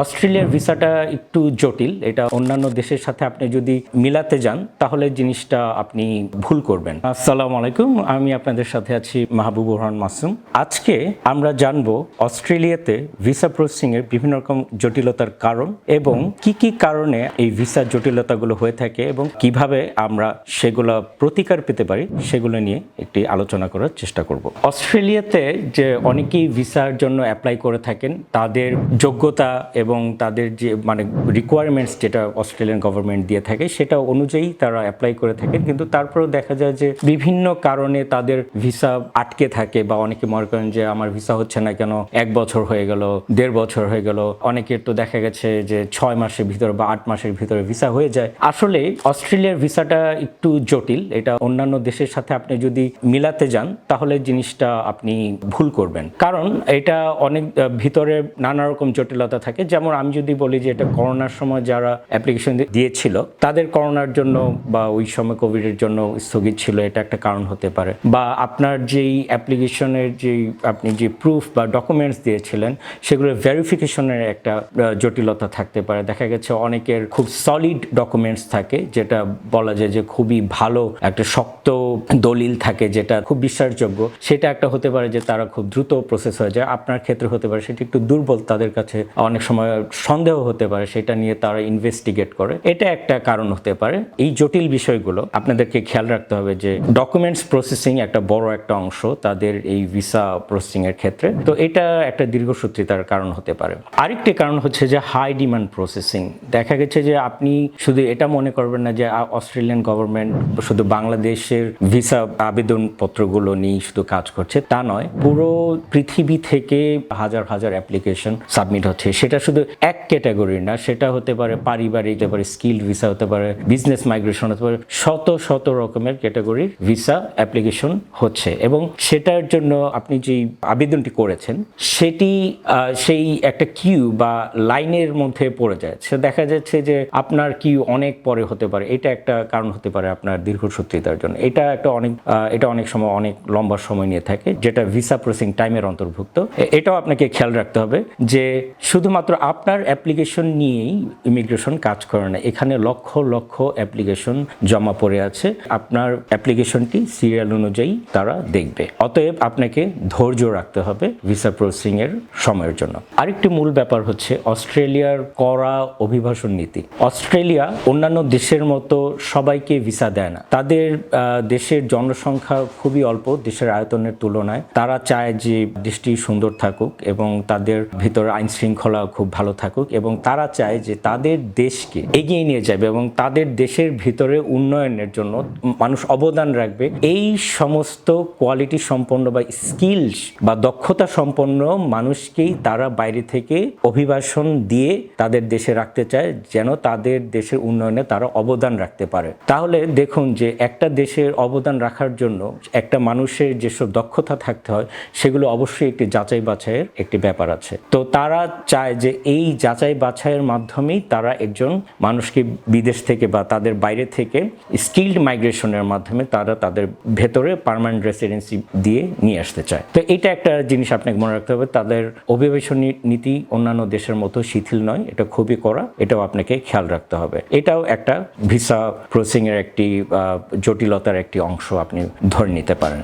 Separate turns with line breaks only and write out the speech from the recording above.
অস্ট্রেলিয়ার ভিসাটা একটু জটিল। এটা অন্যান্য দেশের সাথে আপনি যদি মিলাতে যান তাহলে জিনিসটা আপনি ভুল করবেন। আসসালামু আলাইকুম, আমি আপনাদের সাথে আছি মাহবুবুর রহমান মাসুম। আজকে আমরা জানবো অস্ট্রেলিয়াতে ভিসা প্রসেসিং এর বিভিন্ন রকম জটিলতার কারণ এবং কি কি কারণে এই ভিসা জটিলতাগুলো হয়ে থাকে এবং কিভাবে আমরা সেগুলো প্রতিকার পেতে পারি সেগুলো নিয়ে একটি আলোচনা করার চেষ্টা করব। অস্ট্রেলিয়াতে যে অনেকেই ভিসার জন্য অ্যাপ্লাই করে থাকেন, তাদের যোগ্যতা এবং তাদের যে রিকোয়ারমেন্টস যেটা অস্ট্রেলিয়ান গভর্নমেন্ট দিয়ে থাকে সেটা অনুযায়ী তারা অ্যাপ্লাই করে থাকেন, কিন্তু তারপরেও দেখা যায় যে বিভিন্ন কারণে তাদের ভিসা আটকে থাকে বা অনেকে মনে করেন যে আমার ভিসা হচ্ছে না কেন, 1 বছর হয়ে গেল, 1.5 বছর হয়ে গেল, অনেকের তো দেখা গেছে যে 6 মাসের ভিতরে বা 8 মাসের ভিতরে ভিসা হয়ে যায়। আসলে অস্ট্রেলিয়ার ভিসাটা একটু জটিল। এটা অন্যান্য দেশের সাথে আপনি যদি মিলাতে যান তাহলে জিনিসটা আপনি ভুল করবেন, কারণ এটা অনেক ভিতরে নানা রকম জটিলতা থাকে। যেমন আমি যদি বলি যে এটা করোনার সময় যারা অ্যাপ্লিকেশন দিয়েছিল তাদের করোনার জন্য বা ওই সময় কোভিডের জন্য স্থগিত ছিল, এটা একটা কারণ হতে পারে। বা আপনার যেই অ্যাপ্লিকেশনের আপনি যে প্রুফ বা ডকুমেন্টস দিয়েছিলেন সেগুলোর ভেরিফিকেশনের একটা জটিলতা থাকতে পারে। দেখা গেছে অনেকের খুব সলিড ডকুমেন্টস থাকে, যেটা বলা যায় যে খুবই ভালো একটা শক্ত দলিল থাকে যেটা খুব বিশ্বাসযোগ্য, সেটা একটা হতে পারে যে তারা খুব দ্রুত প্রসেস হয়ে যায়। আপনার ক্ষেত্রে হতে পারে সেটা একটু দুর্বল, তাদের কাছে অনেক সময় সন্দেহ হতে পারে, সেটা নিয়ে তারা ইনভেস্টিগেট করে, এটা একটা কারণ হতে পারে। এই জটিল বিষয়গুলো আপনাদেরকে খেয়াল রাখতে হবে যে ডকুমেন্টস প্রসেসিং একটা বড় একটা অংশ তাদের এই ভিসা প্রসেসিং এর ক্ষেত্রে, তো এটা একটা দীর্ঘসূত্রিতার কারণ হতে পারে। আরেকটি কারণ হচ্ছে যে হাই ডিমান্ড প্রসেসিং। দেখা গেছে যে আপনি শুধু এটা মনে করবেন না যে অস্ট্রেলিয়ান গভর্নমেন্ট শুধু বাংলাদেশের ভিসা আবেদনপত্রগুলো নিয়ে শুধু কাজ করছে, তা নয়। পুরো পৃথিবী থেকে হাজার হাজার অ্যাপ্লিকেশন সাবমিট হচ্ছে। সেটা শুধু এক ক্যাটাগরি না, সেটা হতে পারে পারিবারিক, হতে পারে স্কিল ভিসা, হতে পারে বিজনেস মাইগ্রেশন, হতে পারে শত শত রকমের ক্যাটাগরির ভিসা অ্যাপ্লিকেশন হচ্ছে। এবং সেটার জন্য আপনি যেই আবেদনটি করেছেন সেটি সেই একটা কিউ বা লাইনের মধ্যে পড়ে যায়। সে দেখা যাচ্ছে যে আপনার কিউ অনেক পরে হতে পারে, এটা একটা কারণ হতে পারে আপনার দীর্ঘসূত্রিতার জন্য। এটা অনেক সময় অনেক লম্বা সময় নিয়ে থাকে, যেটা ভিসা প্রসেসিং টাইমের অন্তর্ভুক্ত। এটাও আপনাকে খেয়াল রাখতে হবে যে শুধুমাত্র আপনার অ্যাপ্লিকেশন নিয়েই ইমিগ্রেশন কাজ করে না, এখানে লক্ষ লক্ষ অ্যাপ্লিকেশন জমা পড়ে আছে। আপনার অ্যাপ্লিকেশনটি সিরিয়াল অনুযায়ী তারা দেখবে, অতএব আপনাকে ধৈর্য রাখতে হবে ভিসা প্রসেসিং এর সময়ের জন্য। আরেকটি মূল ব্যাপার হচ্ছে অস্ট্রেলিয়ার কড়া অভিবাসন নীতি। অস্ট্রেলিয়া অন্যান্য দেশের মতো সবাইকে ভিসা দেয় না। তাদের দেশের জনসংখ্যা খুবই অল্প দেশের আয়তনের তুলনায়। তারা চায় যে দেশটি সুন্দর থাকুক এবং তাদের ভিতরে আইন শৃঙ্খলা খুব ভালো থাকুক, এবং তারা চায় যে তাদের দেশকে এগিয়ে নিয়ে যাবে এবং তাদের দেশের ভিতরে উন্নয়নের জন্য মানুষ অবদান রাখবে। এই সমস্ত কোয়ালিটি সম্পন্ন বা স্কিলস বা দক্ষতা সম্পন্ন মানুষকেই তারা বাইরে থেকে অভিবাসন দিয়ে তাদের দেশে রাখতে চায়, যেন তাদের দেশের উন্নয়নে তারা অবদান রাখতে পারে। তাহলে দেখুন যে একটা দেশের অবদান রাখার জন্য একটা মানুষের যেসব দক্ষতা থাকতে হয় সেগুলো অবশ্যই একটি যাচাই বাছাইয়ের একটি ব্যাপার আছে। তো তারা চায় যে এই যাচাই বাছাইয়ের মাধ্যমেই তারা একজন মানুষকে বিদেশ থেকে বা তাদের বাইরে থেকে স্কিল্ড মাইগ্রেশনের মাধ্যমে তারা তাদের ভেতরে পার্মানেন্ট রেসিডেন্সি দিয়ে নিয়ে আসতে চায়। তো এটা একটা জিনিস আপনাকে মনে রাখতে হবে, তাদের অভিবাসন নীতি অন্যান্য দেশের মতো শিথিল নয়, এটা খুবই কড়া, এটাও আপনাকে খেয়াল রাখতে হবে। এটাও একটা ভিসা প্রসেসিং এর একটি জটিলতার একটি অংশ আপনি ধরে নিতে পারেন।